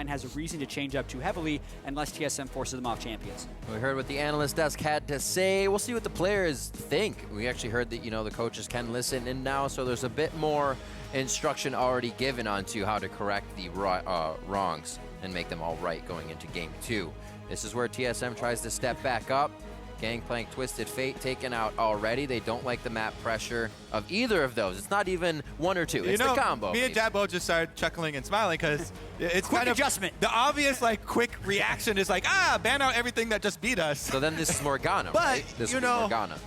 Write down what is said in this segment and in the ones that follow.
Cloud9 has a reason to change up too heavily unless TSM forces them off champions. We heard what the analyst desk had to say. We'll see what the players think. We actually heard that, the coaches can listen in now, so there's a bit more instruction already given onto how to correct the wrongs and make them all right going into game 2. This is where TSM tries to step back up. Gangplank, Twisted Fate taken out already. They don't like the map pressure of either of those. It's not even one or two. It's the combo. Me and Jatt both just started chuckling and smiling because it's quick kind of adjustment. The obvious quick reaction is ban out everything that just beat us. So then this is Morgana, right? This is Morgana.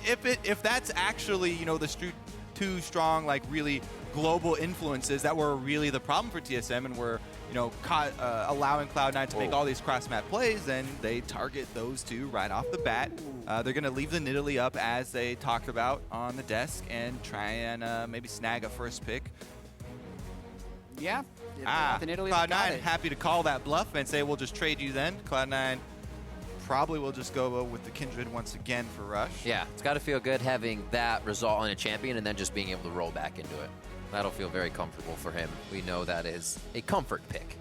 if that's actually the two strong really global influences that were really the problem for TSM and were allowing Cloud9 to make all these cross-map plays, then they target those two right off the bat. They're going to leave the Nidalee up as they talked about on the desk and try and maybe snag a first pick. Yeah. Cloud9 happy to call that bluff and say we'll just trade you then. Cloud9 probably will just go with the Kindred once again for Rush. Yeah, it's got to feel good having that result on a champion and then just being able to roll back into it. That'll feel very comfortable for him. We know that is a comfort pick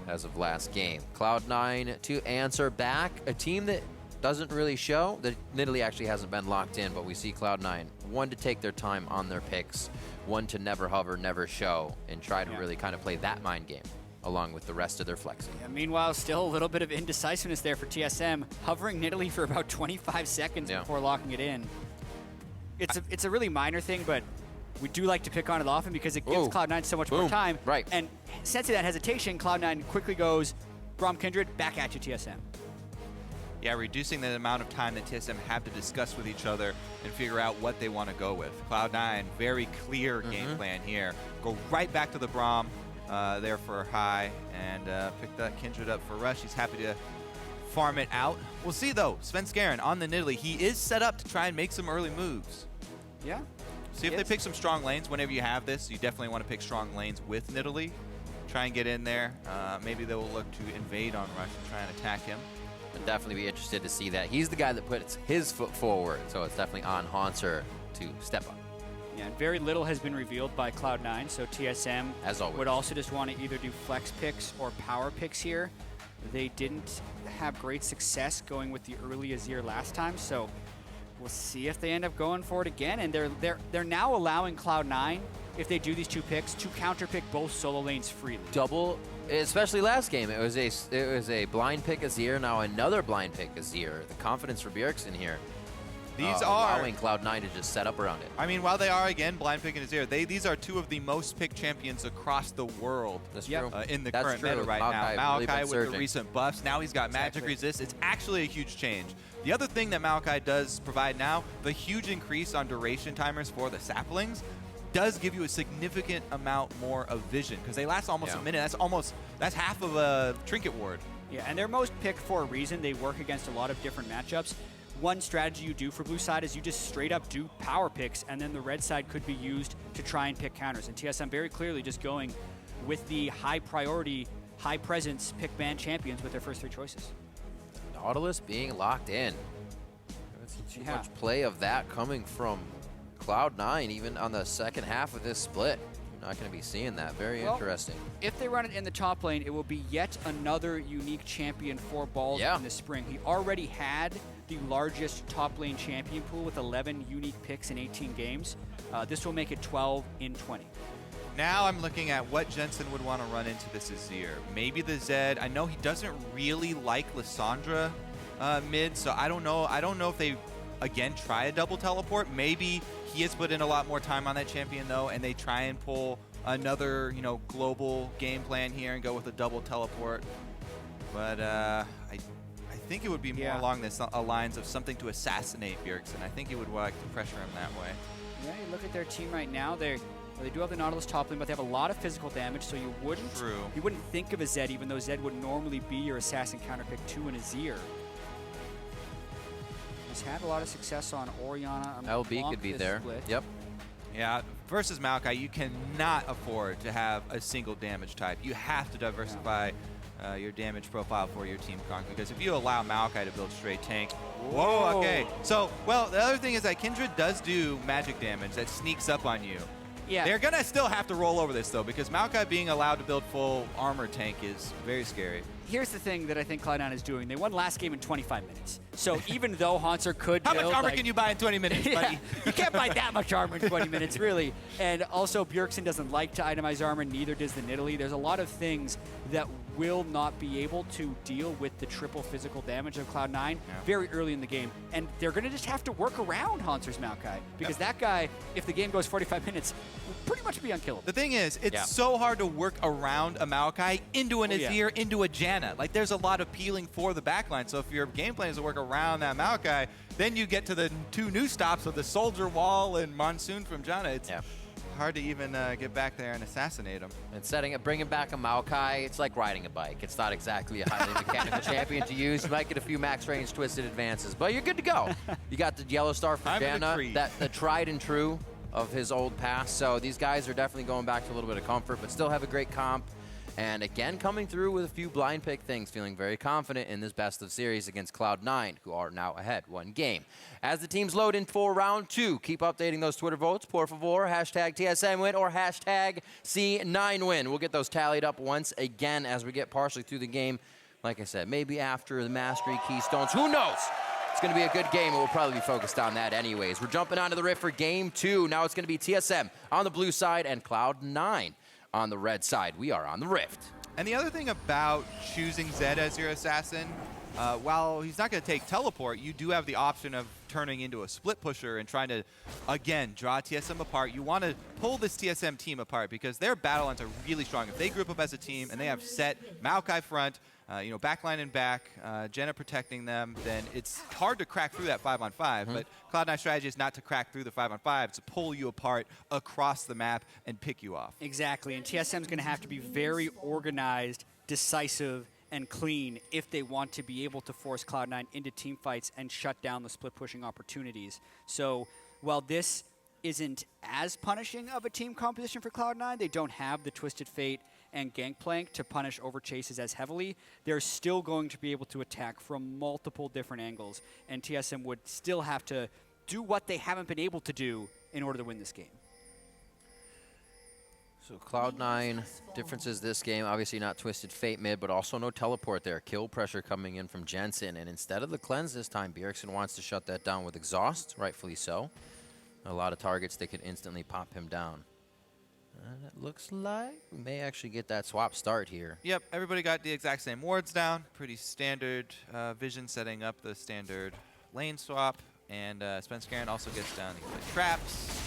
as of last game. Cloud9 to answer back. A team that doesn't really show. The Nidalee actually hasn't been locked in, but we see Cloud9, one to take their time on their picks, one to never hover, never show, and try to really kind of play that mind game along with the rest of their flexing. Yeah, meanwhile, still a little bit of indecisiveness there for TSM, hovering Nidalee for about 25 seconds before locking it in. It's a really minor thing, but we do like to pick on it often because it gives Cloud9 so much more time. Right. And sensing that hesitation, Cloud9 quickly goes, Braum, Kindred, back at you, TSM. Yeah, reducing the amount of time that TSM have to discuss with each other and figure out what they want to go with. Cloud9, very clear game plan here. Go right back to the Braum there for high and pick that Kindred up for Rush. He's happy to farm it out. We'll see, though. Svenskeren on the Nidalee. He is set up to try and make some early moves. Yeah. See if they pick some strong lanes. Whenever you have this, you definitely want to pick strong lanes with Nidalee. Try and get in there. Maybe they will look to invade on Rush and try and attack him. I'd definitely be interested to see that. He's the guy that puts his foot forward, so it's definitely on Hauntzer to step up. Yeah, and very little has been revealed by Cloud9, so TSM as always would also just want to either do flex picks or power picks here. They didn't have great success going with the early Azir last time, so we'll see if they end up going for it again. And they're now allowing Cloud9, if they do these two picks, to counterpick both solo lanes freely. Double, especially last game, it was a blind pick Azir, now another blind pick Azir. The confidence for Bjergsen here. These are allowing Cloud9 to just set up around it. I mean, while they are again blind picking Azir, these are two of the most picked champions across the world. That's true. In the current meta right now. Maokai really with the recent buffs. Now he's got magic resist. It's actually a huge change. The other thing that Maokai does provide now, the huge increase on duration timers for the saplings, does give you a significant amount more of vision because they last almost a minute. That's half of a trinket ward. Yeah, and they're most picked for a reason. They work against a lot of different matchups. One strategy you do for blue side is you just straight up do power picks, and then the red side could be used to try and pick counters. And TSM very clearly just going with the high priority, high presence pick ban champions with their first three choices. Nautilus being locked in. Too much play of that coming from Cloud9, even on the second half of this split. You're not going to be seeing that. Very interesting. If they run it in the top lane, it will be yet another unique champion for Balls in the spring. He already had the largest top lane champion pool with 11 unique picks in 18 games. This will make it 12 in 20. Now I'm looking at what Jensen would want to run into this Azir. Maybe the Zed. I know he doesn't really like Lissandra mid, so I don't know. I don't know if they, again, try a double teleport. Maybe he has put in a lot more time on that champion, though, and they try and pull another, global game plan here and go with a double teleport. But I think it would be more along the lines of something to assassinate Bjergsen. I think he would like to pressure him that way. Yeah, you look at their team right now. They do have the Nautilus top lane, but they have a lot of physical damage, so you wouldn't think of a Zed, even though Zed would normally be your assassin counterpick to an Azir. He's had a lot of success on Orianna. LB could be there. Split. Yep. Yeah, versus Maokai, you cannot afford to have a single damage type. You have to diversify your damage profile for your team, Kronk, because if you allow Maokai to build straight tank, whoa, okay. So, well, the other thing is that Kindred does do magic damage that sneaks up on you. Yeah. They're going to still have to roll over this, though, because Maokai being allowed to build full armor tank is very scary. Here's the thing that I think Cloud9 is doing. They won last game in 25 minutes. So even though Hauntzer could How build, much armor can you buy in 20 minutes, buddy? You can't buy that much armor in 20 minutes, really. And also, Bjergsen doesn't like to itemize armor, neither does the Nidalee. There's a lot of things that will not be able to deal with the triple physical damage of Cloud9 very early in the game. And they're going to just have to work around Hauntzer's Maokai. Because that guy, if the game goes 45 minutes, will pretty much be unkillable. The thing is, it's so hard to work around a Maokai into an Azir, into a Janna. Like, there's a lot of peeling for the backline. So if your game plan is to work around that Maokai, then you get to the 2 new stops of the Soldier Wall and Monsoon from Janna. It's hard to even get back there and assassinate him. And bringing back a Maokai, it's like riding a bike. It's not exactly a highly mechanical champion to use. You might get a few max range twisted advances, but you're good to go. You got the YellowStar for Janna, the tried and true of his old past. So these guys are definitely going back to a little bit of comfort, but still have a great comp. And again, coming through with a few blind pick things, feeling very confident in this best of series against Cloud9, who are now ahead 1 game. As the teams load in for round 2, keep updating those Twitter votes. Por favor, hashtag TSM win or hashtag C9 win. We'll get those tallied up once again as we get partially through the game. Like I said, maybe after the Mastery Keystones, who knows? It's going to be a good game, and we'll probably be focused on that anyways. We're jumping onto the Rift for game 2. Now it's going to be TSM on the blue side and Cloud9 on the red side. We are on the Rift. And the other thing about choosing Zed as your assassin, while he's not going to take teleport, you do have the option of turning into a split pusher and trying to, again, draw TSM apart. You want to pull this TSM team apart because their battle lines are really strong. If they group up as a team and they have set Maokai front, backline and back, Janna protecting them, then it's hard to crack through that 5-on-5. But Cloud9's strategy is not to crack through the 5-on-5, it's to pull you apart across the map and pick you off. Exactly, and TSM's going to have to be very organized, decisive, and clean if they want to be able to force Cloud9 into team fights and shut down the split pushing opportunities. So while this isn't as punishing of a team composition for Cloud9, they don't have the Twisted Fate and Gangplank to punish overchases as heavily. They're still going to be able to attack from multiple different angles, and TSM would still have to do what they haven't been able to do in order to win this game. So Cloud9 differences this game, obviously not Twisted Fate mid, but also no teleport there. Kill pressure coming in from Jensen, and instead of the cleanse this time, Bjergsen wants to shut that down with exhaust, rightfully so. A lot of targets that could instantly pop him down. And it looks like we may actually get that swap start here. Yep, everybody got the exact same wards down. Pretty standard vision setting up the standard lane swap. And Svenskeren also gets down the traps.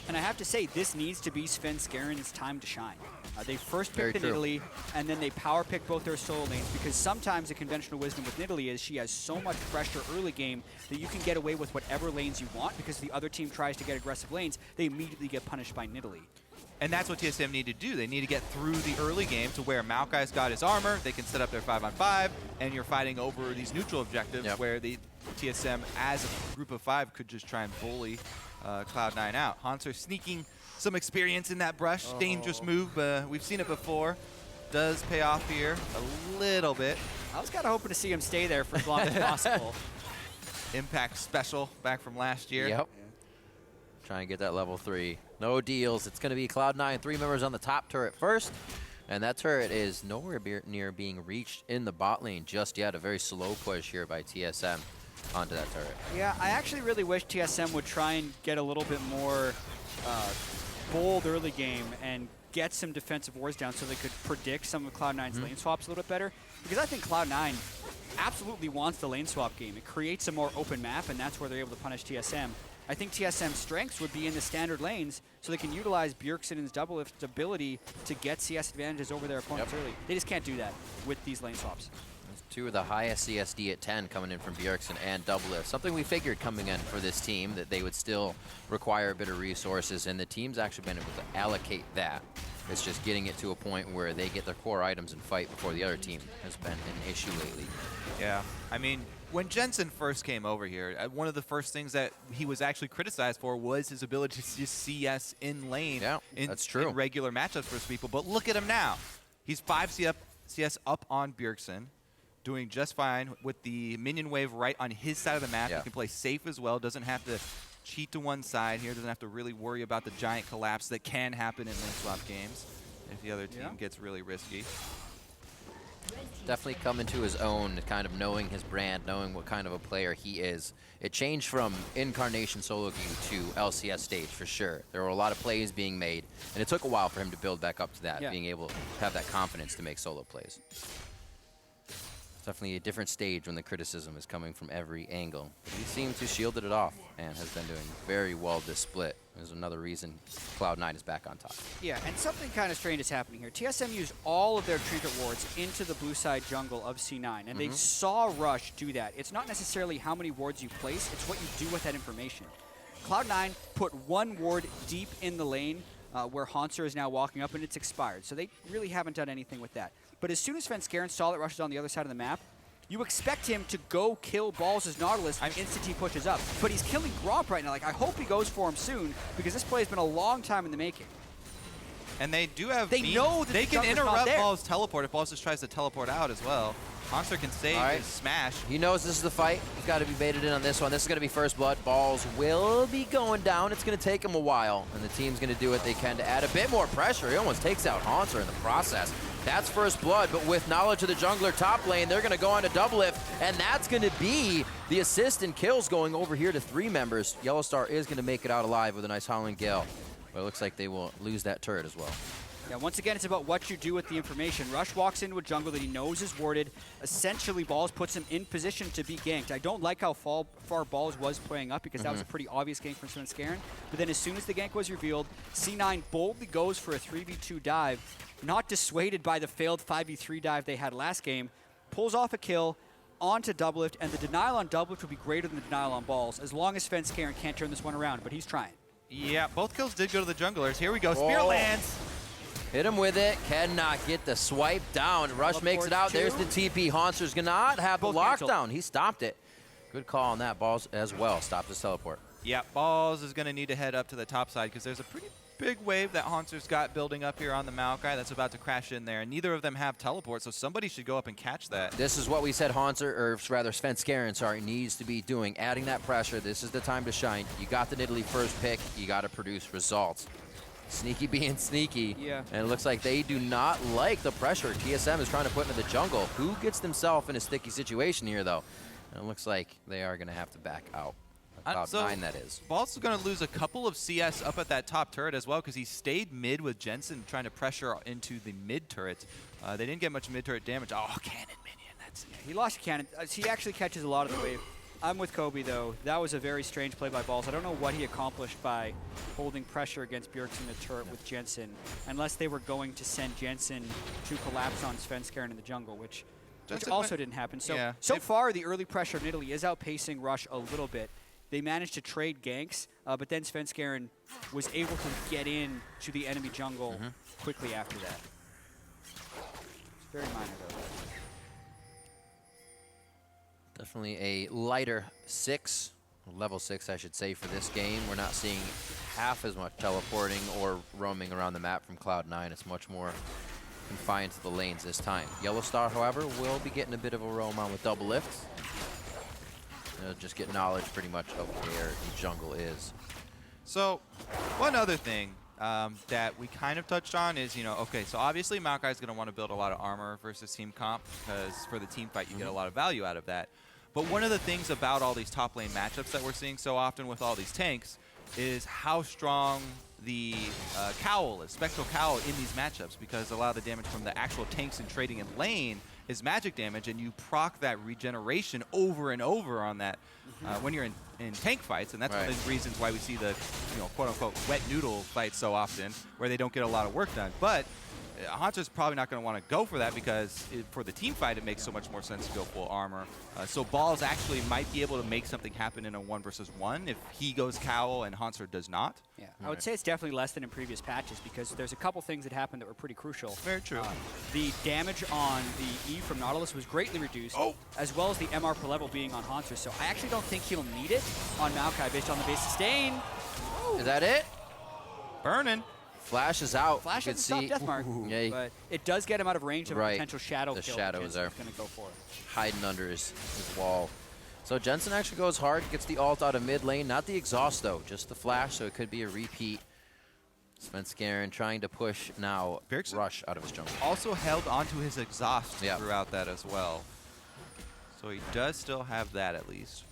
And I have to say, this needs to be Svenskeren's time to shine. They first pick the Nidalee, and then they power pick both their solo lanes, because sometimes the conventional wisdom with Nidalee is she has so much pressure early game that you can get away with whatever lanes you want, because the other team tries to get aggressive lanes, they immediately get punished by Nidalee. And that's what TSM need to do. They need to get through the early game to where Maokai's got his armor, they can set up their 5-on-5, and you're fighting over these neutral objectives where the TSM as a group of 5 could just try and bully Cloud9 out. Hauntzer sneaking some experience in that brush. Dangerous move. We've seen it before. Does pay off here a little bit. I was kind of hoping to see him stay there for as long as possible. Impact special back from last year. Yep. Try and get that level 3. No deals. It's going to be Cloud9, 3 members on the top turret first. And that turret is nowhere near being reached in the bot lane just yet. A very slow push here by TSM onto that turret. Yeah, I actually really wish TSM would try and get a little bit more bold early game and get some defensive wards down so they could predict some of Cloud9's lane swaps a little bit better. Because I think Cloud9 absolutely wants the lane swap game. It creates a more open map, and that's where they're able to punish TSM. I think TSM's strengths would be in the standard lanes, so they can utilize Bjergsen and DoubleLift's ability to get CS advantages over their opponents early. They just can't do that with these lane swaps. There's 2 of the highest CSD at 10 coming in from Bjergsen and DoubleLift. Something we figured coming in for this team, that they would still require a bit of resources, and the team's actually been able to allocate that. It's just getting it to a point where they get their core items and fight before the other team has been an issue lately. Yeah, I mean, when Jensen first came over here, one of the first things that he was actually criticized for was his ability to just CS in lane that's true. in regular matchups versus people. But look at him now. He's 5 CS up on Bjergsen, doing just fine with the minion wave right on his side of the map. He can play safe as well, doesn't have to cheat to one side here. Doesn't have to really worry about the giant collapse that can happen in lane swap games if the other team gets really risky. Definitely come into his own, kind of knowing his brand, knowing what kind of a player he is. It changed from Incarnation solo queue to LCS stage for sure. There were a lot of plays being made, and it took a while for him to build back up to that, being able to have that confidence to make solo plays. Definitely a different stage when the criticism is coming from every angle. But he seemed to shielded it off and has been doing very well this split. There's another reason Cloud9 is back on top. Yeah, and something kind of strange is happening here. TSM used all of their trinket wards into the blue side jungle of C9, and they saw Rush do that. It's not necessarily how many wards you place, it's what you do with that information. Cloud9 put one ward deep in the lane where Hauntzer is now walking up, and it's expired. So they really haven't done anything with that. But as soon as Svenskeren saw that Rush is on the other side of the map, you expect him to go kill Balls as Nautilus and instant he pushes up. But he's killing Braum right now. Like, I hope he goes for him soon, because this play has been a long time in the making. And they do have... They know that they can interrupt there. Balls' teleport if Balls just tries to teleport out as well. Hauntzer can save his smash. He knows this is the fight. He's got to be baited in on this one. This is going to be first blood. Balls will be going down. It's going to take him a while, and the team's going to do what they can to add a bit more pressure. He almost takes out Hauntzer in the process. That's first blood, but with knowledge of the jungler top lane, they're going to go on to DoubleLift, and that's going to be the assist and kills going over here to 3 members. YellowStar is going to make it out alive with a nice Howling Gale, but it looks like they will lose that turret as well. Yeah, once again, it's about what you do with the information. Rush walks into a jungle that he knows is warded. Essentially, Balls puts him in position to be ganked. I don't like how far Balls was playing up, because that was a pretty obvious gank from Svenskeren. But then as soon as the gank was revealed, C9 boldly goes for a 3v2 dive, not dissuaded by the failed 5v3 dive they had last game, pulls off a kill onto DoubleLift, and the denial on DoubleLift will be greater than the denial on Balls, as long as Svenskeren can't turn this one around, but he's trying. Yeah, both kills did go to the junglers. Here we go, Spear lands. Hit him with it, cannot get the swipe down. Rush makes it out, there's the TP. Hauntzer not have the lockdown. He stopped it. Good call on that, Balls as well. Stopped his teleport. Yeah, Balls is going to need to head up to the top side, because there's a pretty big wave that Hauntzer's got building up here on the Maokai that's about to crash in there, and neither of them have teleport, so somebody should go up and catch that. This is what we said Hauntzer, or rather Svenskeren, sorry, needs to be doing, adding that pressure. This is the time to shine. You got the Nidalee first pick, you got to produce results. Sneaky being sneaky, and it looks like they do not like the pressure TSM is trying to put into the jungle. Who gets themselves in a sticky situation here, though? And it looks like they are going to have to back out. Cloud9, that is. Balls is going to lose a couple of CS up at that top turret as well, because he stayed mid with Jensen trying to pressure into the mid turret. They didn't get much mid turret damage. Oh, cannon minion. That's he lost cannon. He actually catches a lot of the wave. I'm with Kobe, though. That was a very strange play by Balls. I don't know what he accomplished by holding pressure against Bjergsen in the turret with Jensen, unless they were going to send Jensen to collapse on Svenskeren in the jungle, which also didn't happen. So, so far, the early pressure of Nidalee is outpacing Rush a little bit. They managed to trade ganks, but then Svenskeren was able to get in to the enemy jungle quickly after that. It's very minor, though. Definitely a lighter 6, level 6, I should say, for this game. We're not seeing half as much teleporting or roaming around the map from Cloud9. It's much more confined to the lanes this time. YellowStar, however, will be getting a bit of a roam on with DoubleLift. Just get knowledge pretty much of where the jungle is. So, one other thing that we kind of touched on is, okay, so obviously Maokai is going to want to build a lot of armor versus team comp, because for the team fight you get a lot of value out of that. But one of the things about all these top lane matchups that we're seeing so often with all these tanks is how strong the cowl is, Spectral Cowl, in these matchups, because a lot of the damage from the actual tanks and trading in lane is magic damage, and you proc that regeneration over and over on that when you're in tank fights, and that's one of the reasons why we see the quote-unquote wet noodle fights so often, where they don't get a lot of work done. But Hauntzer's probably not going to want to go for that, because for the team fight it makes so much more sense to go full armor. So Balls actually might be able to make something happen in a 1 versus 1 if he goes cowl and Hauntzer does not. Yeah, I would say it's definitely less than in previous patches, because there's a couple things that happened that were pretty crucial. Very true. The damage on the E from Nautilus was greatly reduced, as well as the MR per level being on Hauntzer. So I actually don't think he'll need it on Maokai based on the base sustain. Is that it? Burning. Flash is out. Flash doesn't stop Deathmark, but it does get him out of range of a potential shadow kill. The shadow is there. Going to go for it. Hiding under his wall. So Jensen actually goes hard, gets the ult out of mid lane. Not the exhaust, though, just the flash, so it could be a repeat. Svenskeren trying to push now Bjergsen Rush out of his jungle. Also held onto his exhaust throughout that as well. So he does still have that at least.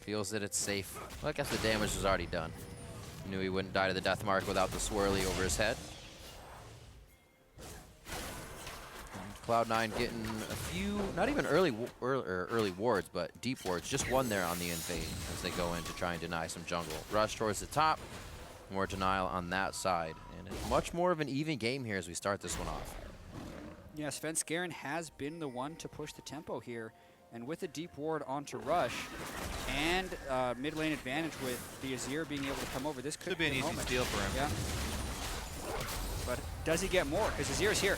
Feels that it's safe. Well, I guess the damage was already done. Knew he wouldn't die to the death mark without the swirly over his head. Cloud9 getting a few, not even early wards, but deep wards. Just one there on the invade as they go in to try and deny some jungle. Rush towards the top. More denial on that side. And it's much more of an even game here as we start this one off. Yeah, Svenskeren has been the one to push the tempo here. And with a deep ward onto Rush and mid lane advantage with the Azir being able to come over, this could be an easy moment. steal for him. Yeah. But does he get more? Because Azir is here.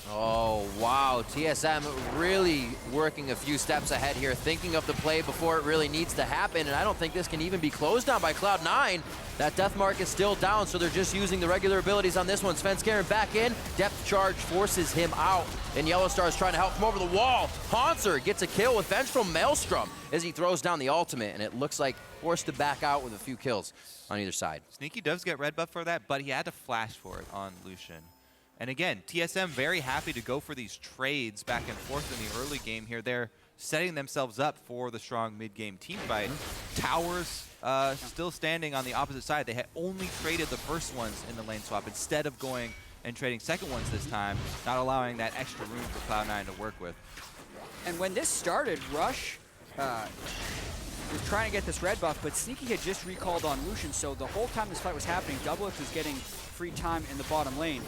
Oh, wow. TSM really working a few steps ahead here, thinking of the play before it really needs to happen. And I don't think this can even be closed down by Cloud9. That death mark is still down, so they're just using the regular abilities on this one. Svenskeren back in. Depth charge forces him out. And YellowStar is trying to help him over the wall. Hauntzer gets a kill with Vengeful Maelstrom as he throws down the ultimate. And it looks like forced to back out with a few kills on either side. Sneaky does get red buff for that, but he had to flash for it on Lucian. And again, TSM very happy to go for these trades back and forth in the early game here. They're setting themselves up for the strong mid-game team fight. Towers still standing on the opposite side. They had only traded the first ones in the lane swap instead of going and trading second ones this time, not allowing that extra room for Cloud9 to work with. And when this started, Rush was trying to get this red buff, but Sneaky had just recalled on Lucian, so the whole time this fight was happening, DoubleLift was getting free time in the bottom lane.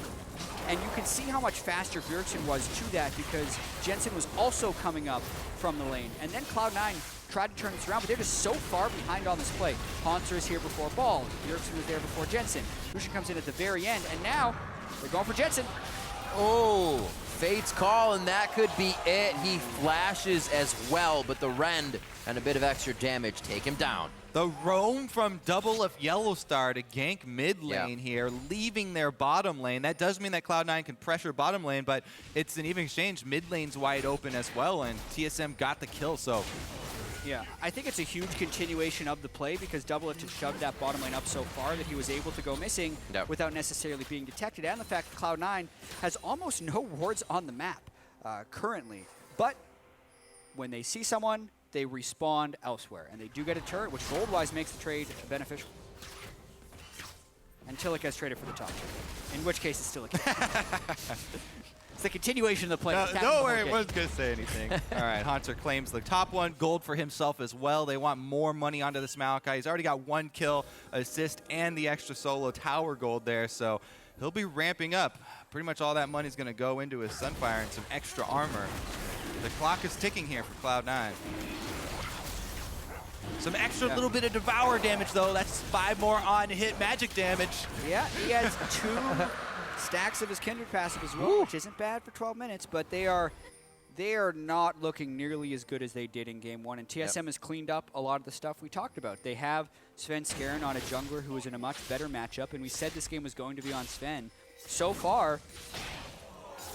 And you can see how much faster Bjergsen was to that because Jensen was also coming up from the lane. And then Cloud9 tried to turn this around, but they're just so far behind on this play. Hauntzer is here before Ball. Bjergsen was there before Jensen. Lucian comes in at the very end, and now they're going for Jensen. Oh, Fate's call, and that could be it. He flashes as well, but the rend and a bit of extra damage take him down. The roam from DoubleLift YellowStar to gank mid lane here, leaving their bottom lane. That does mean that Cloud9 can pressure bottom lane, but it's an even exchange. Mid lane's wide open as well, and TSM got the kill, so. Yeah, I think it's a huge continuation of the play because DoubleLift had shoved that bottom lane up so far that he was able to go missing without necessarily being detected, and the fact that Cloud9 has almost no wards on the map currently. But when they see someone, they respawn elsewhere, and they do get a turret, which gold-wise makes the trade beneficial. Until it gets traded for the top turret, in which case it's still a kill. It's the continuation of the play. Don't worry, I wasn't going to say anything. All right, Hauntzer claims the top one, gold for himself as well. They want more money onto this Maokai. He's already got 1 kill, assist, and the extra solo tower gold there, so he'll be ramping up. Pretty much all that money is going to go into his Sunfire and some extra armor. The clock is ticking here for Cloud9. Some extra little bit of Devour damage, though. That's 5 more on hit magic damage. Yeah, he has 2 stacks of his Kindred passive as well, which isn't bad for 12 minutes, but they are not looking nearly as good as they did in Game 1, and TSM has cleaned up a lot of the stuff we talked about. They have Svenskeren on a jungler who is in a much better matchup, and we said this game was going to be on Sven. So far,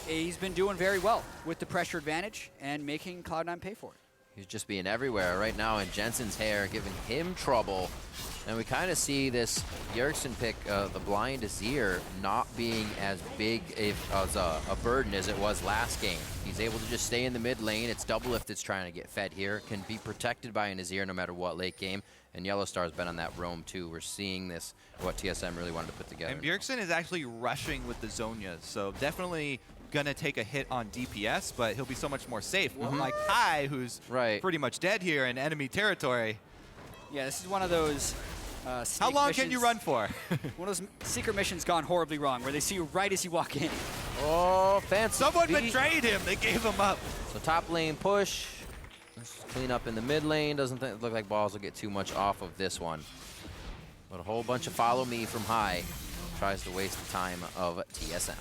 he's been doing very well with the pressure advantage and making Cloud9 pay for it. He's just being everywhere right now in Jensen's hair, giving him trouble. And we kind of see this Bjergsen pick, the blind Azir, not being as big as a burden as it was last game. He's able to just stay in the mid lane. It's DoubleLift that's trying to get fed here. Can be protected by an Azir no matter what late game. And YellowStar's been on that roam too. We're seeing this, what TSM really wanted to put together. And Bjergsen is actually rushing with the Zhonya's, so definitely gonna take a hit on DPS, but he'll be so much more safe. Unlike Hai, who's pretty much dead here in enemy territory. Yeah, this is one of those How long can you run for? One of those secret missions gone horribly wrong, where they see you right as you walk in. Oh, fancy. Someone betrayed him. They gave him up. So top lane push. Let's clean up in the mid lane. Doesn't look like balls will get too much off of this one. But a whole bunch of follow me from Hai tries to waste the time of TSM.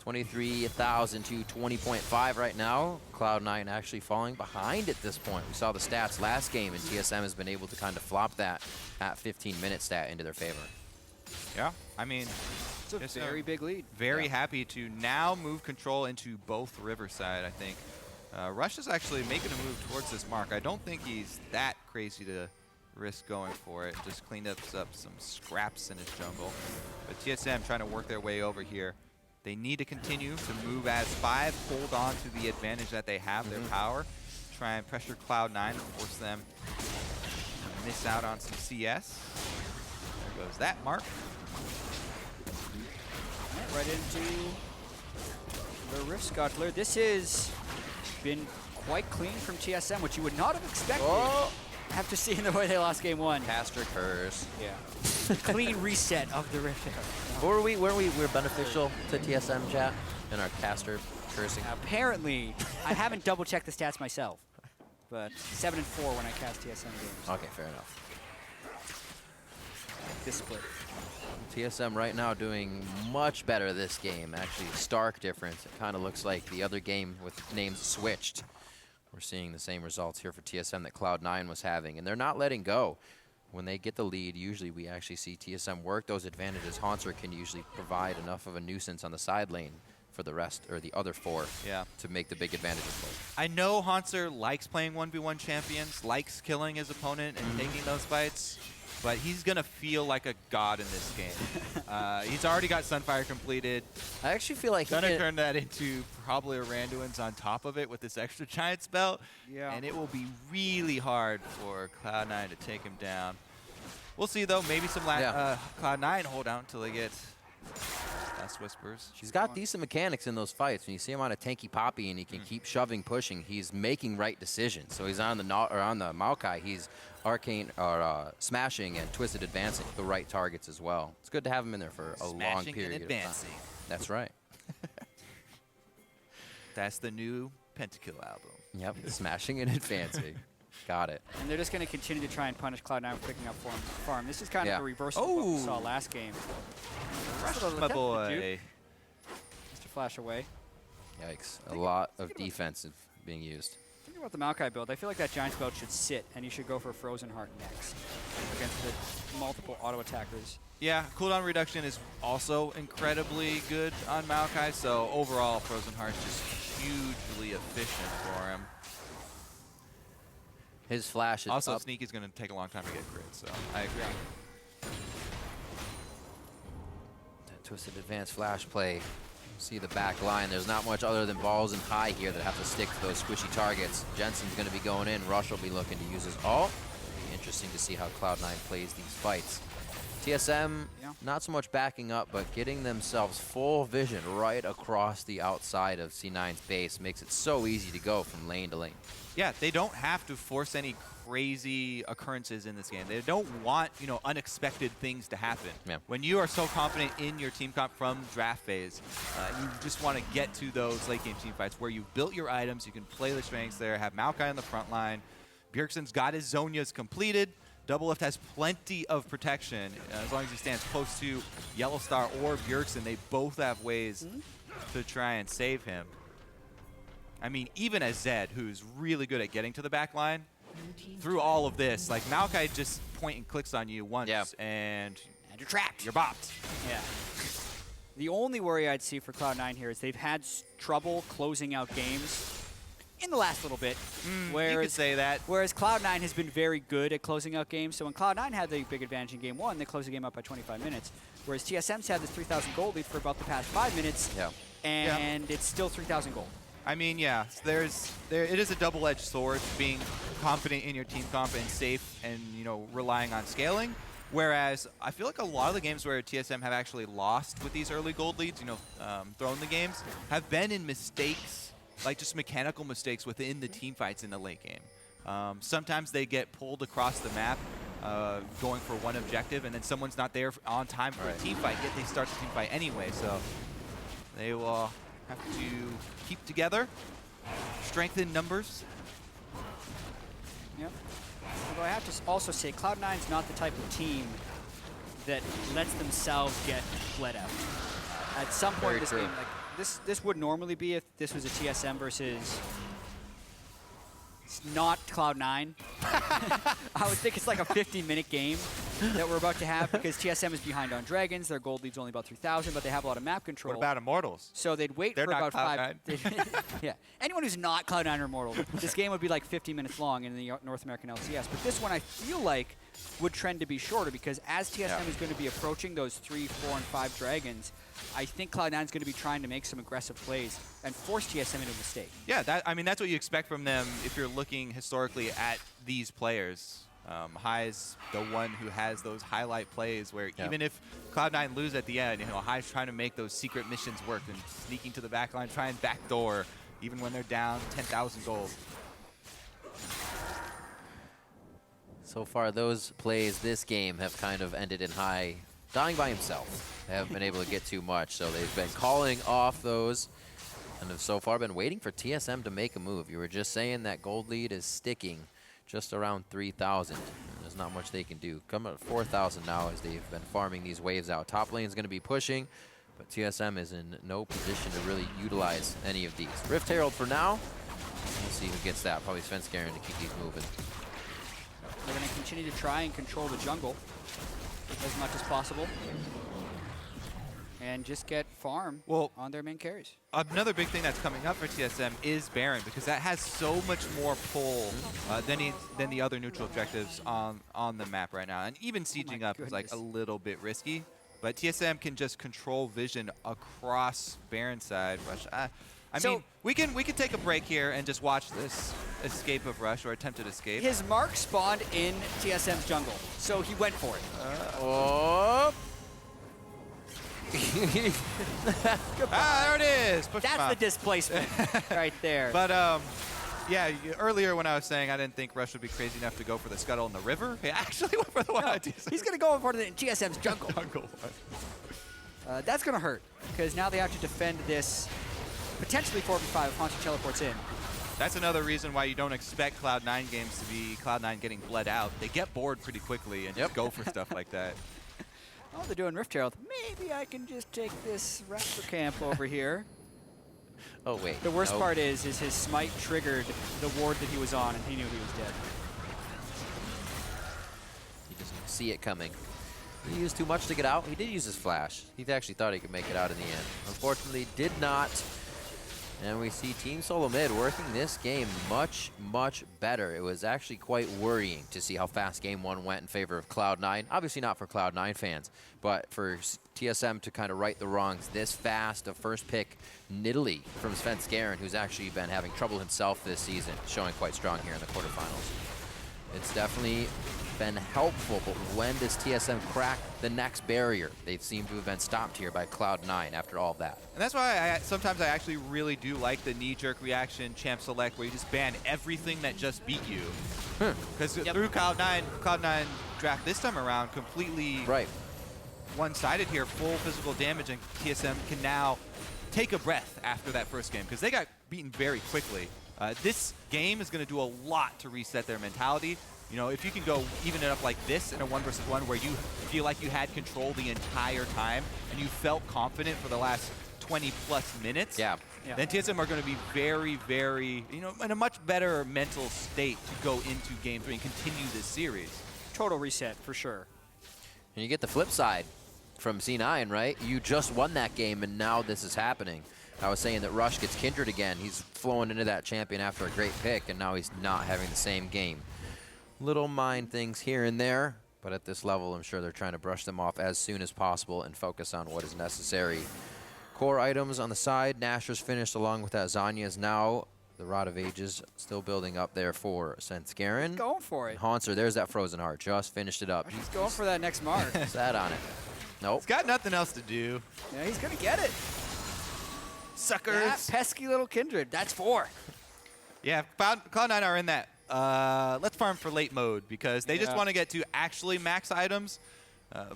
23,000 to 20.5 right now. Cloud9 actually falling behind at this point. We saw the stats last game, and TSM has been able to kind of flop that at 15-minute stat into their favor. Yeah, I mean, it's a very big lead. Very happy to now move control into both Riverside, I think. Rush is actually making a move towards this mark. I don't think he's that crazy to risk going for it. Just cleaned up some scraps in his jungle. But TSM trying to work their way over here. They need to continue to move as 5, hold on to the advantage that they have, their power. Try and pressure Cloud9 to force them to miss out on some CS. There goes that mark. Right into the Rift Scuttler. This has been quite clean from TSM, which you would not have expected after seeing the way they lost game 1. Caster curse. Yeah. Clean reset of the Rift. We're beneficial to TSM, Jatt, in our caster cursing. Apparently, I haven't double checked the stats myself, but 7 and 4 when I cast TSM games. Okay, fair enough. This split. TSM right now doing much better this game. Actually, stark difference. It kind of looks like the other game with names switched. We're seeing the same results here for TSM that Cloud9 was having, and they're not letting go. When they get the lead, usually we actually see TSM work those advantages. Hauntzer can usually provide enough of a nuisance on the side lane for the rest, or the other 4, to make the big advantages play. I know Hauntzer likes playing 1v1 champions, likes killing his opponent and taking those fights, but he's going to feel like a god in this game. He's already got Sunfire completed. I actually feel like he's going to turn that into probably a Randuin's on top of it with this extra giant spell, and it will be really hard for Cloud9 to take him down. We'll see, though. Maybe some Cloud9 hold out until they get last whispers. She's got decent mechanics in those fights. When you see him on a tanky Poppy and he can keep shoving, pushing, he's making right decisions. So he's on the Maokai, he's arcane or smashing and twisted advancing the right targets as well. It's good to have him in there for a long period of time. That's right. That's the new Pentakill album. Yep, smashing and advancing. Got it. And they're just going to continue to try and punish Cloud9 for picking up farm. This is kind of a reversal of what we saw last game. My boy. Just to flash away. Yikes. A lot of defensive being used. Think about the Maokai build. I feel like that giant spell should sit, and you should go for Frozen Heart next against the multiple auto attackers. Yeah, cooldown reduction is also incredibly good on Maokai, so overall Frozen Heart is just hugely efficient for him. His flash is also up. Sneak is going to take a long time to get crit, so I agree. That twisted advanced flash play. See the back line. There's not much other than balls and high here that have to stick to those squishy targets. Jensen's going to be going in. Rush will be looking to use his ult. It'll be interesting to see how Cloud9 plays these fights. TSM, not so much backing up, but getting themselves full vision right across the outside of C9's base makes it so easy to go from lane to lane. Yeah, they don't have to force any crazy occurrences in this game. They don't want, unexpected things to happen. Yeah. When you are so confident in your team comp from draft phase, you just want to get to those late game team fights where you've built your items, you can play the strengths there, have Maokai on the front line. Bjergsen's got his Zhonya's completed. DoubleLift has plenty of protection. As long as he stands close to YellowStar or Bjergsen, they both have ways to try and save him. I mean, even as Zed, who's really good at getting to the back line, through all of this, like Maokai just point and clicks on you once, and you're trapped. You're bopped. Yeah. The only worry I'd see for Cloud9 here is they've had trouble closing out games in the last little bit. You could say that. Whereas Cloud9 has been very good at closing out games. So when Cloud9 had the big advantage in game 1, they closed the game out by 25 minutes. Whereas TSM's had this 3,000 gold lead for about the past 5 minutes, and it's still 3,000 gold. I mean, yeah, it is a double-edged sword, being confident in your team comp and safe and, relying on scaling. Whereas I feel like a lot of the games where TSM have actually lost with these early gold leads, thrown the games, have been in mistakes, like just mechanical mistakes within the team fights in the late game. Sometimes they get pulled across the map going for one objective, and then someone's not there on time for a team fight, yet they start the team fight anyway. So they will have to keep together, strengthen numbers. Yep. Although I have to also say, Cloud9's not the type of team that lets themselves get bled out. At some point in this game, like this would normally be if this was a TSM versus not Cloud9. I would think it's like a 15-minute game. that we're about to have because TSM is behind on Dragons. Their gold lead's only about 3,000, but they have a lot of map control. What about Immortals? So they'd wait They're for not about Cloud9. yeah. Anyone who's not Cloud9 or Immortal, this game would be like 50 minutes long in the North American LCS. But this one I feel like would trend to be shorter because as TSM is going to be approaching those 3, 4, and 5 Dragons, I think Cloud9 is going to be trying to make some aggressive plays and force TSM into a mistake. Yeah, I mean, that's what you expect from them if you're looking historically at these players. Hai's the one who has those highlight plays where even if Cloud9 lose at the end, Hai's trying to make those secret missions work and sneaking to the back line, try and backdoor even when they're down 10,000 gold. So far, those plays this game have kind of ended in Hai dying by himself. They haven't been able to get too much, so they've been calling off those and have so far been waiting for TSM to make a move. You were just saying that gold lead is sticking just around 3,000. There's not much they can do. Come at 4,000 now as they've been farming these waves out. Top lane is going to be pushing, but TSM is in no position to really utilize any of these. Rift Herald for now. We'll see who gets that. Probably Svenskeren to keep these moving. They're going to continue to try and control the jungle as much as possible and just get farm on their main carries. Another big thing that's coming up for TSM is Baron, because that has so much more pull than the other neutral objectives on the map right now. And even sieging up is like a little bit risky, but TSM can just control vision across Baron side. Rush. I mean, we can take a break here and just watch this escape of Rush or attempted escape. His mark spawned in TSM's jungle, so he went for it. There it is. Push That's the displacement right there. But yeah, earlier when I was saying I didn't think Rush would be crazy enough to go for the scuttle in the river, he actually went for the one on TSM. He's going to go for the TSM's jungle. That's going to hurt because now they have to defend this potentially 4v5 if Hauntzer teleports in. That's another reason why you don't expect Cloud9 games to be Cloud9 getting bled out. They get bored pretty quickly and just go for stuff like that. Oh, they're doing Rift Herald. Maybe I can just take this Raptor camp over here. Oh, wait. The worst part is his smite triggered the ward that he was on, and he knew he was dead. He doesn't see it coming. He used too much to get out. He did use his flash. He actually thought he could make it out in the end. Unfortunately, did not. And we see Team Solomid working this game much, much better. It was actually quite worrying to see how fast Game 1 went in favor of Cloud9. Obviously not for Cloud9 fans, but for TSM to kind of right the wrongs this fast. A first pick, Nidalee from Svenskeren, who's actually been having trouble himself this season, showing quite strong here in the quarterfinals. It's definitely been helpful, but when does TSM crack the next barrier? They seem to have been stopped here by Cloud9 after all of that. And that's why sometimes I actually really do like the knee-jerk reaction champ select where you just ban everything that just beat you. Because through Cloud9 draft this time around completely one-sided here, full physical damage, and TSM can now take a breath after that first game because they got beaten very quickly. This game is going to do a lot to reset their mentality. You know, if you can go even it up like this in a 1v1 where you feel like you had control the entire time and you felt confident for the last 20+ minutes, then TSM are going to be very, very, in a much better mental state to go into Game 3 and continue this series. Total reset, for sure. And you get the flip side from C9, right? You just won that game, and now this is happening. I was saying that Rush gets Kindred again. He's flowing into that champion after a great pick, and now he's not having the same game. Little mind things here and there, but at this level, I'm sure they're trying to brush them off as soon as possible and focus on what is necessary. Core items on the side. Nasher's finished along with that. Zanya's now. The Rod of Ages still building up there for Svenskeren. Going for it. Hauntzer, there's that Frozen Heart. Just finished it up. He's going for that next mark. Sat on it. Nope. He's got nothing else to do. Yeah, he's going to get it. Suckers. That pesky little Kindred. That's 4. Yeah, Cloud9 are in that let's farm for late mode because they just want to get to actually max items.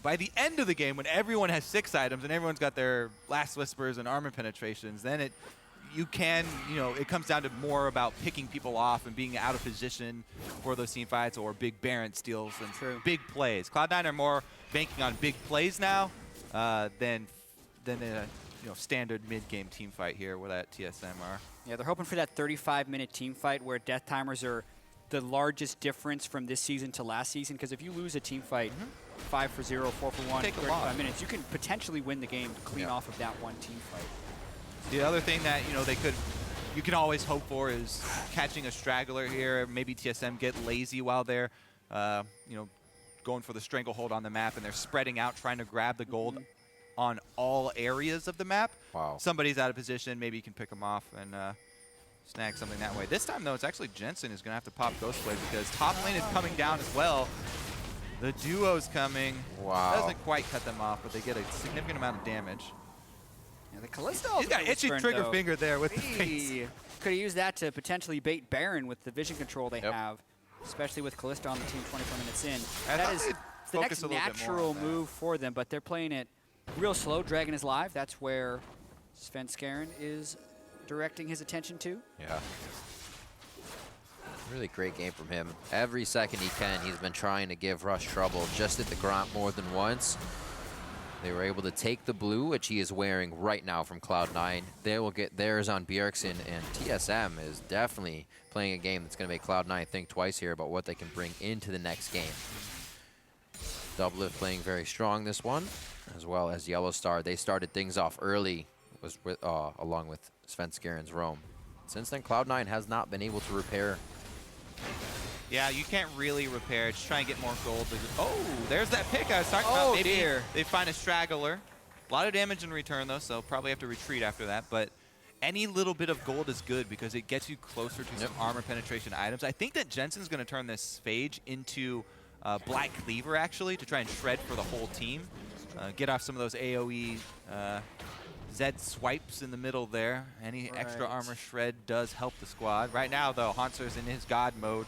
By the end of the game, when everyone has 6 items and everyone's got their Last Whispers and armor penetrations, then it comes down to more about picking people off and being out of position for those team fights or big Baron steals and big plays. Cloud9 are more banking on big plays now than a standard mid-game team fight here where that TSM are. Yeah, they're hoping for that 35-minute team fight where death timers are the largest difference from this season to last season, because if you lose a team fight 5 for 0, 4 for 1, 35 minutes, you can potentially win the game clean off of that one team fight. The other thing that you can always hope for is catching a straggler here. Maybe TSM get lazy while they're going for the stranglehold on the map, and they're spreading out trying to grab the gold on all areas of the map. Wow. Somebody's out of position, maybe you can pick them off and snag something that way. This time though, it's actually Jensen who's gonna have to pop Ghostblade because top lane is coming down as well. The duo's coming. Wow. Doesn't quite cut them off, but they get a significant amount of damage. Yeah, the Kalista. He's got itchy trigger finger there with the face. Could have used that to potentially bait Baron with the vision control they have, especially with Kalista on the team 24 minutes in. That is the next natural move for them, but they're playing it real slow. Dragon is live. That's where Svenskeren is directing his attention to. Yeah. Really great game from him. Every second he can, he's been trying to give Rush trouble. Just at the Grant more than once. They were able to take the blue, which he is wearing right now from Cloud9. They will get theirs on Bjergsen, and TSM is definitely playing a game that's going to make Cloud9 think twice here about what they can bring into the next game. DoubleLift playing very strong this one, as well as YellowStar. They started things off early along with Svenskeren's roam. Since then, Cloud9 has not been able to repair. Yeah, you can't really repair. Just try and get more gold. Oh, there's that pick I was talking about. Maybe they find a straggler. A lot of damage in return, though, so probably have to retreat after that. But any little bit of gold is good because it gets you closer to some armor penetration items. I think that Jensen's going to turn this Phage into Black Cleaver, actually, to try and shred for the whole team. Get off some of those AoE Zed swipes in the middle there. Any extra armor shred does help the squad. Right now, though, Hauntzer's in his god mode.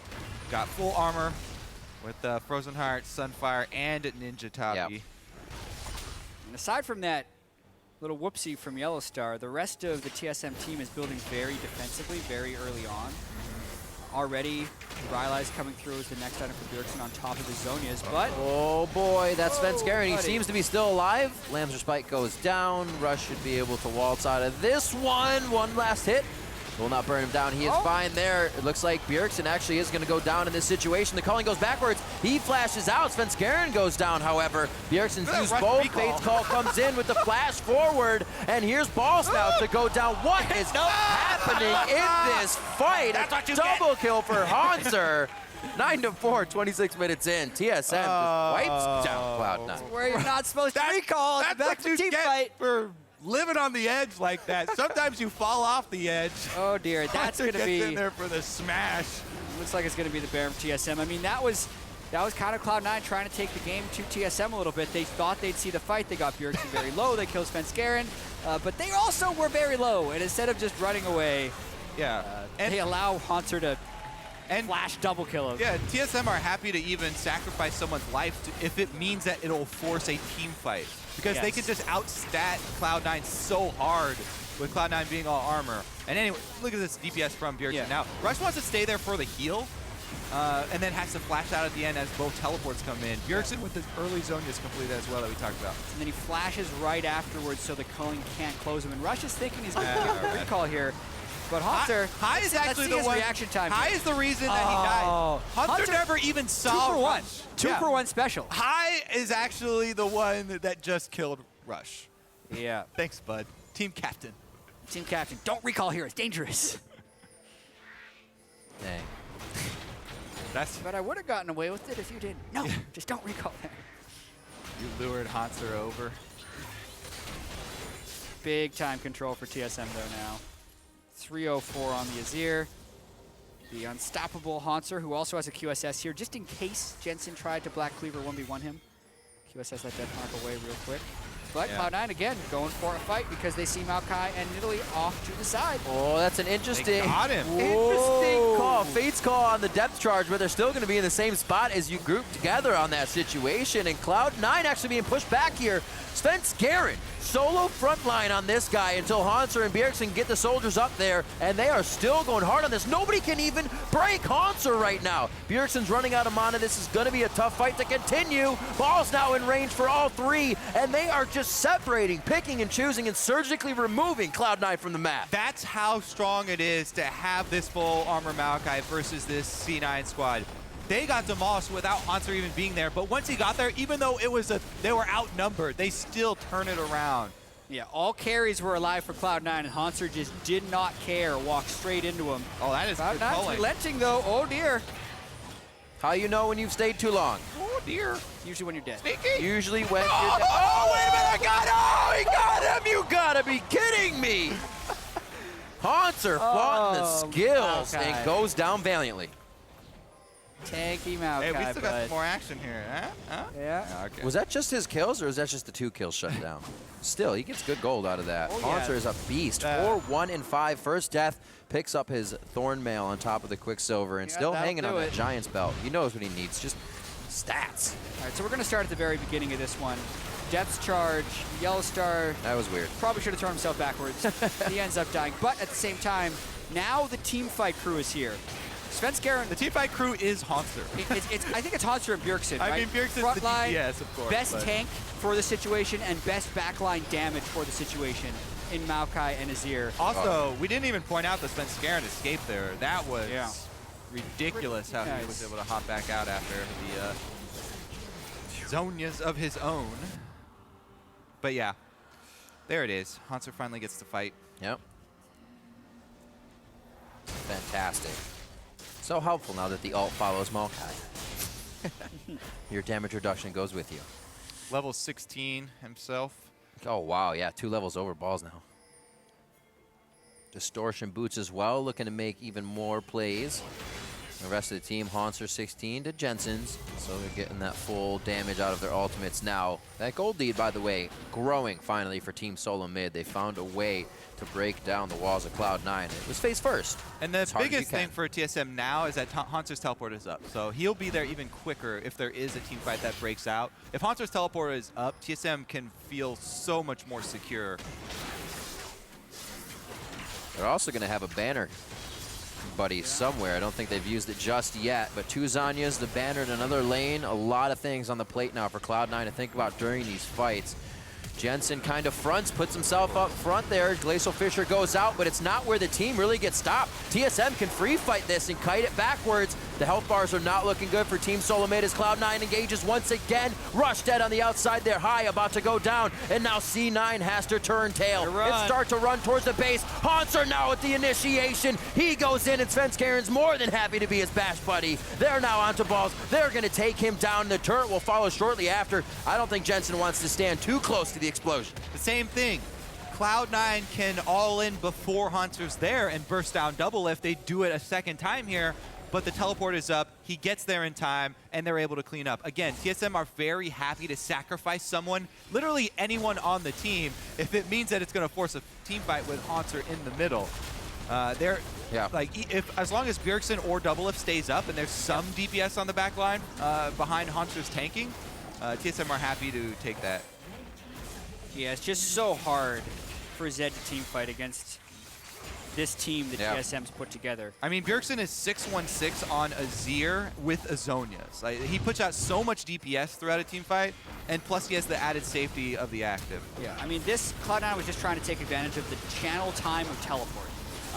Got full armor with Frozen Heart, Sunfire, and Ninja Tabi. And aside from that little whoopsie from YellowStar, the rest of the TSM team is building very defensively very early on. Already, Rylai's coming through as the next item for Bjergsen on top of the Zonias, but... Oh boy, that's Svenskeren. He seems to be still alive. Lamb's Spike goes down. Rush should be able to waltz out of this one. One last hit. Will not burn him down. He is fine there. It looks like Bjergsen actually is going to go down in this situation. The calling goes backwards. He flashes out. Svenskeren goes down, however. Bjergsen's used both. Fate's Call comes in with the flash forward. And here's Ball Snout to go down. What is happening in this fight? A double kill for Hauntzer. 9-4, 26 minutes in. TSM just wipes down Cloud9. Where you're not supposed to recall. That's what you get for living on the edge like that. Sometimes you fall off the edge. Oh dear, that's going to be in there for the smash. Looks like it's going to be the Baron from TSM. I mean, that was kind of Cloud9 trying to take the game to TSM a little bit. They thought they'd see the fight. They got Bjergsen very low. They killed Svenskeren, but they also were very low. And instead of just running away, they allow Hauntzer to flash double kill him. Yeah, TSM are happy to even sacrifice someone's life if it means that it'll force a team fight. Because they can just outstat Cloud9 so hard with Cloud9 being all armor. And anyway, look at this DPS from Bjergsen. Now, Rush wants to stay there for the heal, and then has to flash out at the end as both teleports come in. Bjergsen with the early zone is completed as well that we talked about. And then he flashes right afterwards so the culling can't close him. And Rush is thinking he's going to get a recall here. But Hauntzer, High is actually the one. Reaction time. High is the reason that he died. Hauntzer never even saw 2 for 1. Rush. 2 for 1 special. High is actually the one that just killed Rush. Yeah. Thanks, bud. Team captain. Team captain. Don't recall here. It's dangerous. Dang. But I would have gotten away with it if you didn't. No, just don't recall there. You lured Hauntzer over. Big time control for TSM though now. 304 on the Azir. The unstoppable Hauntzer, who also has a QSS here, just in case Jensen tried to Black Cleaver 1v1 him. QSS let that knock away real quick. But Cloud9 again going for a fight because they see Maokai and Nidalee off to the side. Oh, that's an interesting, they got him. Interesting call. Fate's Call on the depth charge, but they're still going to be in the same spot as you group together on that situation. And Cloud9 actually being pushed back here. Svenskeren solo front line on this guy until Hauntzer and Bjergsen get the soldiers up there, and they are still going hard on this. Nobody can even break Hauntzer right now. Bjergsen's running out of mana. This is going to be a tough fight to continue. Ball's now in range for all three, and they are just separating, picking and choosing, and surgically removing Cloud9 from the map. That's how strong it is to have this full armor Maokai versus this C9 squad. They got demolished without Hauntzer even being there, but once he got there, even though they were outnumbered, they still turn it around. Yeah, all carries were alive for Cloud9, and Hauntzer just did not care, walked straight into him. Oh, that is good Cloud9's calling. relenting though, oh dear. How you know when you've stayed too long? Oh dear. Usually when you're dead. Sneaky. Usually when Oh, you're dead. oh, wait a minute, I got him! Oh, he got him! You gotta be kidding me! Hauntzer fought the skills Maokai. and goes down valiantly. Tanky Maokai, Hey, we still got but some more action here, huh? yeah. Okay. Was that just his kills, or is that just the 2 kills shut down? Still, he gets good gold out of that. Oh, Hauntzer yeah. is a beast. 4-1-5. First death, picks up his Thorn Mail on top of the Quicksilver, and Yeah, still that'll hanging on do that it. Giant's belt. He knows what he needs, just stats. All right, so we're going to start at the very beginning of this one. Depth charge, YellowStar That was weird. probably should have thrown himself backwards. He ends up dying, but at the same time, now the team fight crew is here. Svenskeren, The teamfight crew is Hauntzer. I think it's Hauntzer and Bjergsen, right? I mean, Bjergsen's Front the line, DPS, of course. best but- tank for the situation and best backline damage for the situation in Maokai and Azir. Also, we didn't even point out that Svenskeren escaped there. That was Yeah. ridiculous how he Nice. was able to hop back out after the Zonias of his own. But yeah, there it is. Hauntzer finally gets to fight. Yep. Fantastic. So helpful now that the ult follows Maokai. Your damage reduction goes with you. Level 16 himself. Oh, wow. Yeah, 2 levels over balls now. Distortion boots as well, looking to make even more plays. The rest of the team, Hauntzer 16 to Jensen's, so they're getting that full damage out of their ultimates now. That gold lead, by the way, growing finally for Team Solomid. They found a way to break down the walls of Cloud9. It was face first. And the As hard as you biggest thing can. for TSM now is that Hauntzer's teleport is up. So he'll be there even quicker if there is a team fight that breaks out. If Hauntzer's teleport is up, TSM can feel so much more secure. They're also going to have a banner buddy somewhere. I don't think they've used it just yet, but 2 Zanyas, the banner in another lane, a lot of things on the plate now for Cloud9 to think about during these fights. Jensen kind of fronts, puts himself up front there. Glacial Fisher goes out, but it's not where the team really gets stopped. TSM can free fight this and kite it backwards. The health bars are not looking good for Team Solomid as Cloud9 engages once again. Rush dead on the outside there, high, about to go down, and now C9 has to turn tail and start to run towards the base. Hauntzer now with the initiation. He goes in, and Svenskeren's more than happy to be his bash buddy. They're now onto balls. They're going to take him down. The turret will follow shortly after. I don't think Jensen wants to stand too close to the explosion. The same thing. Cloud9 can all in before Hauntzer's there and burst down DoubleLift. They do it a second time here, but the teleport is up. He gets there in time, and they're able to clean up. Again, TSM are very happy to sacrifice someone, literally anyone on the team, if it means that it's going to force a team fight with Hauntzer in the middle. As long as Bjergsen or DoubleLift stays up and there's some DPS on the back line behind Hauntzer's tanking, TSM are happy to take that. Yeah, it's just so hard for Zed to team fight against this team that TSM's put together. I mean, Bjergsen is 616 on Azir with Azonias. Like, he puts out so much DPS throughout a team fight, and plus he has the added safety of the active. Yeah, I mean, this Cloud9 was just trying to take advantage of the channel time of teleport.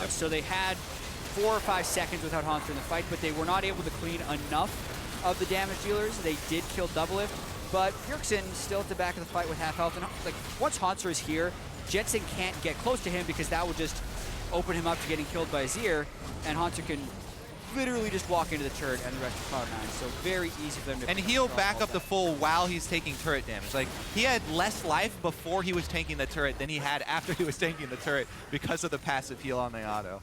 So they had 4 or 5 seconds without Hauntzer in the fight, but they were not able to clean enough of the damage dealers. They did kill DoubleLift, but Bjergsen still at the back of the fight with half health. And like once Hauntzer is here, Jensen can't get close to him because that will just open him up to getting killed by Azir, and Hauntzer can literally just walk into the turret and the rest of Cloud9. So very easy for them to. And he'll back up the full while he's taking turret damage. Like, he had less life before he was tanking the turret than he had after he was tanking the turret because of the passive heal on the auto.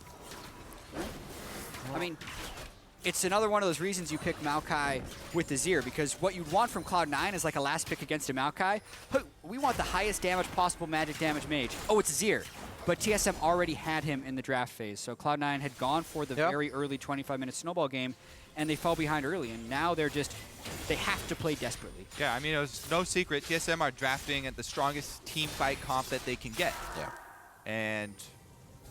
I mean, it's another one of those reasons you pick Maokai with Azir, because what you'd want from Cloud9 is like a last pick against a Maokai. We want the highest damage possible magic damage mage. Oh, it's Azir. but TSM already had him in the draft phase. So Cloud9 had gone for the very early 25-minute snowball game, and they fell behind early, and now they have to play desperately. Yeah, I mean, it was no secret. TSM are drafting at the strongest team fight comp that they can get. Yeah. And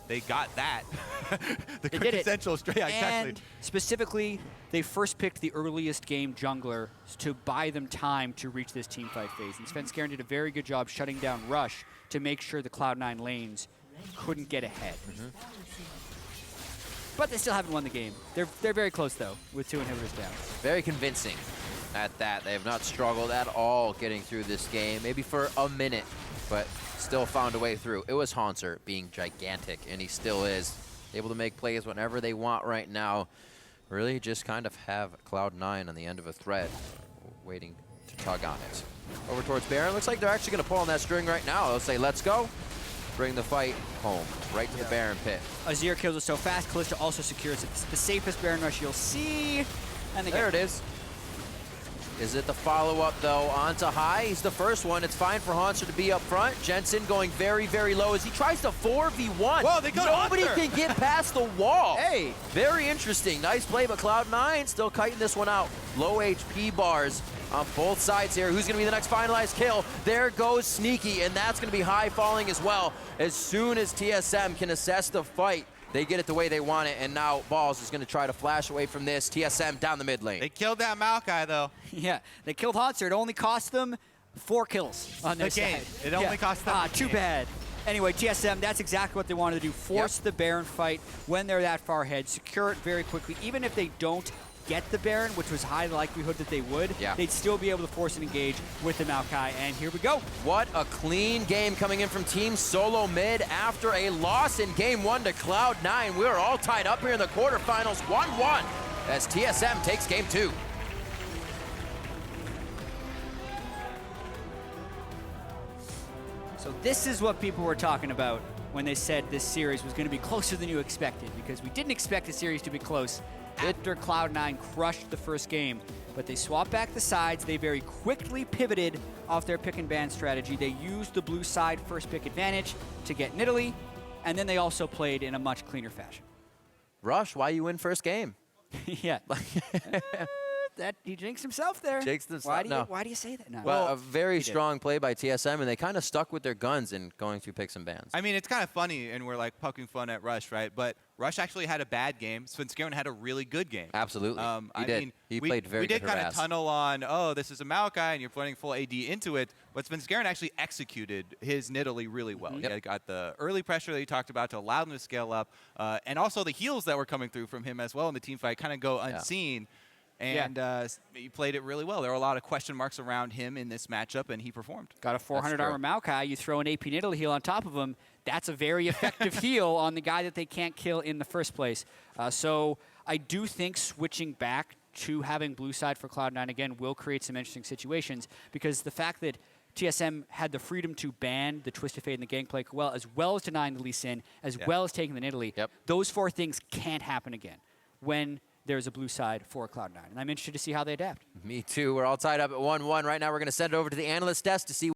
they got that. The They did it. quintessential straight. Exactly. And specifically, they first picked the earliest game jungler to buy them time to reach this team fight phase. And Svenskeren did a very good job shutting down Rush to make sure the Cloud9 lanes couldn't get ahead. But they still haven't won the game. They're very close, though, with 2 inhibitors down. Very convincing at that. They have not struggled at all getting through this game, maybe for a minute, but still found a way through. It was Hauntzer being gigantic, and he still is. Able to make plays whenever they want right now. Really just kind of have Cloud9 on the end of a thread, waiting to tug on it. Over towards Baron. Looks like they're actually going to pull on that string right now. They'll say, let's go. Bring the fight home, right to the Baron pit. Azir kills it so fast. Kalista also secures it. It's the safest Baron rush you'll see. And there it is. Is it the follow-up, though, onto high? He's the first one. It's fine for Hauntzer to be up front. Jensen going very, very low as he tries to 4v1. Whoa, they go to Nobody Hauntzer. can get past the wall. Hey. Very interesting. Nice play, but Cloud9 still kiting this one out. Low HP bars on both sides here. Who's going to be the next finalized kill? There goes Sneaky, and that's going to be high falling as well. As soon as TSM can assess the fight, they get it the way they want it, and now Balls is going to try to flash away from this. TSM down the mid lane. They killed that Maokai, though. Yeah, they killed Hauntzer. It only cost them 4 kills on their game. side. It only cost them the too game. bad. Anyway, TSM, that's exactly what they wanted to do. Force the Baron fight when they're that far ahead. Secure it very quickly. Even if they don't get the Baron, which was high likelihood that they would, they'd still be able to force an engage with the Maokai. And here we go. What a clean game coming in from Team Solomid after a loss in Game 1 to Cloud9. We're all tied up here in the quarterfinals, 1-1, as TSM takes Game 2. So this is what people were talking about when they said this series was going to be closer than you expected, because we didn't expect the series to be close after Cloud9 crushed the first game. But they swapped back the sides. They very quickly pivoted off their pick and ban strategy. They used the blue side first pick advantage to get Nidalee, and then they also played in a much cleaner fashion. Rush, why you win first game? Yeah. That he jinxed himself there. Jinxed himself. Why do you say that now? Well, a very strong play by TSM, and they kind of stuck with their guns in going through picks and bans. I mean, it's kind of funny, and we're like poking fun at Rush, right? But Rush actually had a bad game. Svenskeren had a really good game. Absolutely. He did. He played very good. We did kind of tunnel on, oh, this is a Maokai, and you're putting full AD into it. But Svenskeren actually executed his Nidalee really well. He got the early pressure that he talked about to allow him to scale up, and also the heals that were coming through from him as well in the team fight kind of go unseen. And he played it really well. There were a lot of question marks around him in this matchup, and he performed. Got a 400 armor Maokai. You throw an AP Nidalee heal on top of him. That's a very effective heal on the guy that they can't kill in the first place. So I do think switching back to having blue side for Cloud9 again will create some interesting situations, because the fact that TSM had the freedom to ban the Twisted Fate and the Gangplank as well as denying the Lee Sin, as well as taking the Nidalee, those 4 things can't happen again when there's a blue side for Cloud9. And I'm interested to see how they adapt. Me too. We're all tied up at 1-1. Right now we're going to send it over to the analyst desk to see